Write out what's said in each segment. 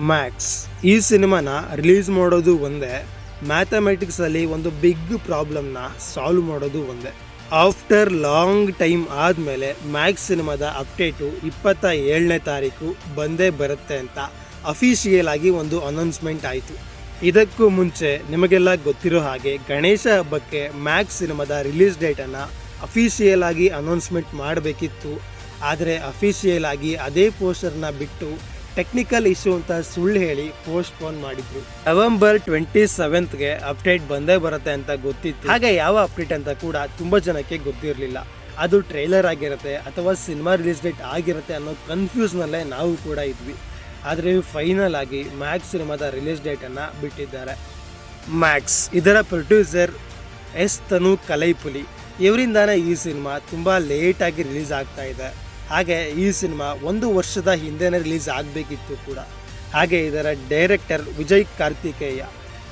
Max ಈ ಸಿನಿಮಾನ release ಮಾಡೋದು ಒಂದೇ, ಮ್ಯಾಥಮೆಟಿಕ್ಸಲ್ಲಿ ಒಂದು ಬಿಗ್ ಪ್ರಾಬ್ಲಮ್ನ ಸಾಲ್ವ್ ಮಾಡೋದು ಒಂದೇ. ಆಫ್ಟರ್ ಲಾಂಗ್ ಟೈಮ್ ಆದಮೇಲೆ ಮ್ಯಾಕ್ಸ್ ಸಿನಿಮಾದ ಅಪ್ಡೇಟು 27ನೇ ತಾರೀಕು ಬಂದೇ ಬರುತ್ತೆ ಅಂತ ಅಫಿಷಿಯಲ್ ಆಗಿ ಒಂದು ಅನೌನ್ಸ್ಮೆಂಟ್ ಆಯಿತು. ಇದಕ್ಕೂ ಮುಂಚೆ ನಿಮಗೆಲ್ಲ ಗೊತ್ತಿರೋ ಹಾಗೆ ಗಣೇಶ ಹಬ್ಬಕ್ಕೆ ಮ್ಯಾಕ್ಸ್ ಸಿನಿಮಾದ ರಿಲೀಸ್ ಡೇಟನ್ನು ಅಫಿಷಿಯಲ್ ಆಗಿ ಅನೌನ್ಸ್ಮೆಂಟ್ ಮಾಡಬೇಕಿತ್ತು. ಆದರೆ ಅಫಿಷಿಯಲ್ ಆಗಿ ಅದೇ ಪೋಸ್ಟರ್ನ ಬಿಟ್ಟು ಟೆಕ್ನಿಕಲ್ ಇಶ್ಯೂ ಅಂತ ಸುಳ್ಳು ಹೇಳಿ ಪೋಸ್ಟ್ಪೋನ್ ಮಾಡಿದ್ರು. ನವೆಂಬರ್ 27ಗೆ ಅಪ್ಡೇಟ್ ಬಂದೇ ಬರುತ್ತೆ ಅಂತ ಗೊತ್ತಿತ್ತು. ಹಾಗೆ ಯಾವ ಅಪ್ಡೇಟ್ ಅಂತ ಕೂಡ ತುಂಬ ಜನಕ್ಕೆ ಗೊತ್ತಿರಲಿಲ್ಲ. ಅದು ಟ್ರೈಲರ್ ಆಗಿರುತ್ತೆ ಅಥವಾ ಸಿನಿಮಾ ರಿಲೀಸ್ ಡೇಟ್ ಆಗಿರುತ್ತೆ ಅನ್ನೋ ಕನ್ಫ್ಯೂಸ್ನಲ್ಲೇ ನಾವು ಕೂಡ ಇದ್ವಿ. ಆದರೆ ಫೈನಲ್ ಆಗಿ ಮ್ಯಾಕ್ಸ್ ಸಿನಿಮಾದ ರಿಲೀಸ್ ಡೇಟನ್ನು ಬಿಟ್ಟಿದ್ದಾರೆ. ಮ್ಯಾಕ್ಸ್ ಇದರ ಪ್ರೊಡ್ಯೂಸರ್ ಎಸ್ ತನು ಕಲೈಪುಲಿ ಇವರಿಂದಾನೇ ಈ ಸಿನಿಮಾ ತುಂಬ ಲೇಟಾಗಿ ರಿಲೀಸ್ ಆಗ್ತಾ ಇದೆ. ಹಾಗೆ ಈ ಸಿನಿಮಾ 1 ವರ್ಷದ ಹಿಂದೆನೇ ರಿಲೀಸ್ ಆಗಬೇಕಿತ್ತು ಕೂಡ. ಹಾಗೆ ಇದರ ಡೈರೆಕ್ಟರ್ ವಿಜಯ್ ಕಾರ್ತಿಕೇಯ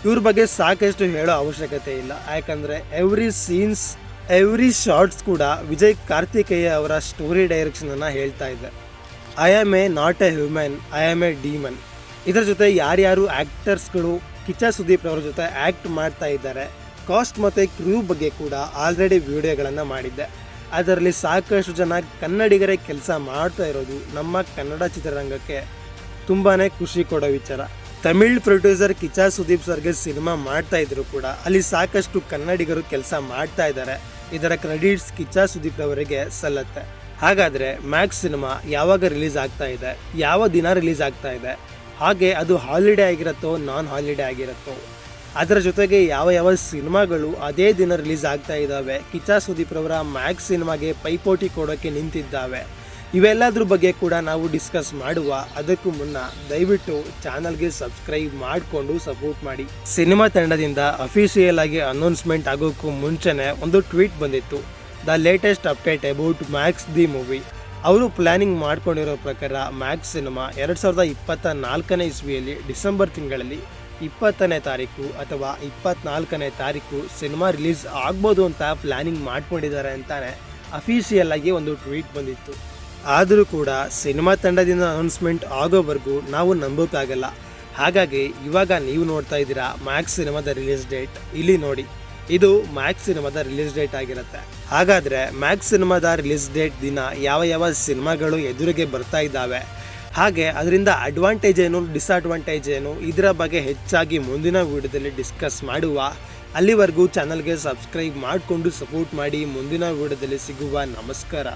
ಇವ್ರ ಬಗ್ಗೆ ಸಾಕಷ್ಟು ಹೇಳೋ ಅವಶ್ಯಕತೆ ಇಲ್ಲ, ಯಾಕಂದರೆ ಎವ್ರಿ ಶಾರ್ಟ್ಸ್ ಕೂಡ ವಿಜಯ್ ಕಾರ್ತಿಕೇಯ ಅವರ ಸ್ಟೋರಿ ಡೈರೆಕ್ಷನನ್ನು ಹೇಳ್ತಾ ಇದೆ. I am A not A human, I am A demon. ಇದರ ಜೊತೆ ಯಾರ್ಯಾರು ಆ್ಯಕ್ಟರ್ಸ್ಗಳು ಕಿಚ್ಚ ಸುದೀಪ್ ಅವರ ಜೊತೆ ಆ್ಯಕ್ಟ್ ಮಾಡ್ತಾ ಇದ್ದಾರೆ, ಕಾಸ್ಟ್ ಮತ್ತು ಕ್ರೂ ಬಗ್ಗೆ ಕೂಡ ಆಲ್ರೆಡಿ ವಿಡಿಯೋಗಳನ್ನು ಮಾಡಿದ್ದೆ. ಅದರಲ್ಲಿ ಸಾಕಷ್ಟು ಜನ ಕನ್ನಡಿಗರೇ ಕೆಲಸ ಮಾಡ್ತಾ ಇರೋದು ನಮ್ಮ ಕನ್ನಡ ಚಿತ್ರರಂಗಕ್ಕೆ ತುಂಬಾ ಖುಷಿ ಕೊಡೋ ವಿಚಾರ. ತಮಿಳ್ ಪ್ರೊಡ್ಯೂಸರ್ ಕಿಚ್ಚ ಸುದೀಪ್ ಸರ್ಗೆ ಸಿನಿಮಾ ಮಾಡ್ತಾ ಇದ್ರು ಕೂಡ ಅಲ್ಲಿ ಸಾಕಷ್ಟು ಕನ್ನಡಿಗರು ಕೆಲಸ ಮಾಡ್ತಾ ಇದ್ದಾರೆ. ಇದರ ಕ್ರೆಡಿಟ್ಸ್ ಕಿಚ್ಚ ಸುದೀಪ್ ಅವರಿಗೆ ಸಲ್ಲತ್ತೆ. ಹಾಗಾದರೆ ಮ್ಯಾಕ್ಸ್ ಸಿನಿಮಾ ಯಾವಾಗ ರಿಲೀಸ್ ಆಗ್ತಾ ಇದೆ, ಯಾವ ದಿನ ರಿಲೀಸ್ ಆಗ್ತಾ ಇದೆ, ಹಾಗೆ ಅದು ಹಾಲಿಡೇ ಆಗಿರುತ್ತೋ ನಾನ್ ಹಾಲಿಡೇ ಆಗಿರುತ್ತೋ, ಅದರ ಜೊತೆಗೆ ಯಾವ ಸಿನಿಮಾಗಳು ಅದೇ ದಿನ ರಿಲೀಸ್ ಆಗ್ತಾ ಇದ್ದಾವೆ, ಕಿಚ್ಚ ಸುದೀಪ್ ರವರ ಮ್ಯಾಕ್ಸ್ ಸಿನಿಮಾಗೆ ಪೈಪೋಟಿ ಕೊಡೋಕ್ಕೆ ನಿಂತಿದ್ದಾವೆ, ಇವೆಲ್ಲದ್ರ ಬಗ್ಗೆ ಕೂಡ ನಾವು ಡಿಸ್ಕಸ್ ಮಾಡುವ. ಅದಕ್ಕೂ ಮುನ್ನ ದಯವಿಟ್ಟು ಚಾನಲ್ಗೆ ಸಬ್ಸ್ಕ್ರೈಬ್ ಮಾಡಿಕೊಂಡು ಸಪೋರ್ಟ್ ಮಾಡಿ. ಸಿನಿಮಾ ತಂಡದಿಂದ ಅಫಿಷಿಯಲ್ ಆಗಿ ಅನೌನ್ಸ್ಮೆಂಟ್ ಆಗೋಕ್ಕೂ ಮುಂಚೆನೇ ಒಂದು ಟ್ವೀಟ್ ಬಂದಿತ್ತು, the latest update about Max the movie. ಅವರು ಪ್ಲ್ಯಾನಿಂಗ್ ಮಾಡ್ಕೊಂಡಿರೋ ಪ್ರಕಾರ ಮ್ಯಾಕ್ಸ್ ಸಿನಿಮಾ 2024ನೇ ಇಸ್ವಿಯಲ್ಲಿ ಡಿಸೆಂಬರ್ ತಿಂಗಳಲ್ಲಿ 20ನೇ ತಾರೀಕು ಅಥವಾ 24ನೇ ತಾರೀಕು ಸಿನಿಮಾ ರಿಲೀಸ್ ಆಗ್ಬೋದು ಅಂತ ಪ್ಲ್ಯಾನಿಂಗ್ ಮಾಡ್ಕೊಂಡಿದ್ದಾರೆ ಅಂತಾನೆ ಅಫಿಷಿಯಲ್ ಆಗಿ ಒಂದು ಟ್ವೀಟ್ ಬಂದಿತ್ತು. ಆದರೂ ಕೂಡ ಸಿನಿಮಾ ತಂಡದಿಂದ ಅನೌನ್ಸ್ಮೆಂಟ್ ಆಗೋವರೆಗೂ ನಾವು ನಂಬೋಕ್ಕಾಗಲ್ಲ. ಹಾಗಾಗಿ ಇವಾಗ ನೀವು ನೋಡ್ತಾ ಇದ್ದೀರಾ ಮ್ಯಾಕ್ಸ್ ಸಿನಿಮಾದ ರಿಲೀಸ್ ಡೇಟ್. ಇಲ್ಲಿ ನೋಡಿ, ಇದು ಮ್ಯಾಕ್ಸ್ ಸಿನಿಮಾದ ರಿಲೀಸ್ ಡೇಟ್ ಆಗಿರುತ್ತೆ. ಹಾಗಾದರೆ ಮ್ಯಾಕ್ಸ್ ಸಿನಿಮಾದ ರಿಲೀಸ್ ಡೇಟ್ ದಿನ ಯಾವ ಸಿನಿಮಾಗಳು ಎದುರಿಗೆ ಬರ್ತಾ ಇದ್ದಾವೆ, ಹಾಗೆ ಅದರಿಂದ ಅಡ್ವಾಂಟೇಜ್ ಏನು, ಡಿಸ್ಅಡ್ವಾಂಟೇಜ್ ಏನು, ಇದರ ಬಗ್ಗೆ ಹೆಚ್ಚಾಗಿ ಮುಂದಿನ ವಿಡಿಯೋದಲ್ಲಿ ಡಿಸ್ಕಸ್ ಮಾಡುವ. ಅಲ್ಲಿವರೆಗೂ ಚಾನಲ್ಗೆ ಸಬ್ಸ್ಕ್ರೈಬ್ ಮಾಡಿಕೊಂಡು ಸಪೋರ್ಟ್ ಮಾಡಿ. ಮುಂದಿನ ವಿಡಿಯೋದಲ್ಲಿ ಸಿಗುವ. ನಮಸ್ಕಾರ.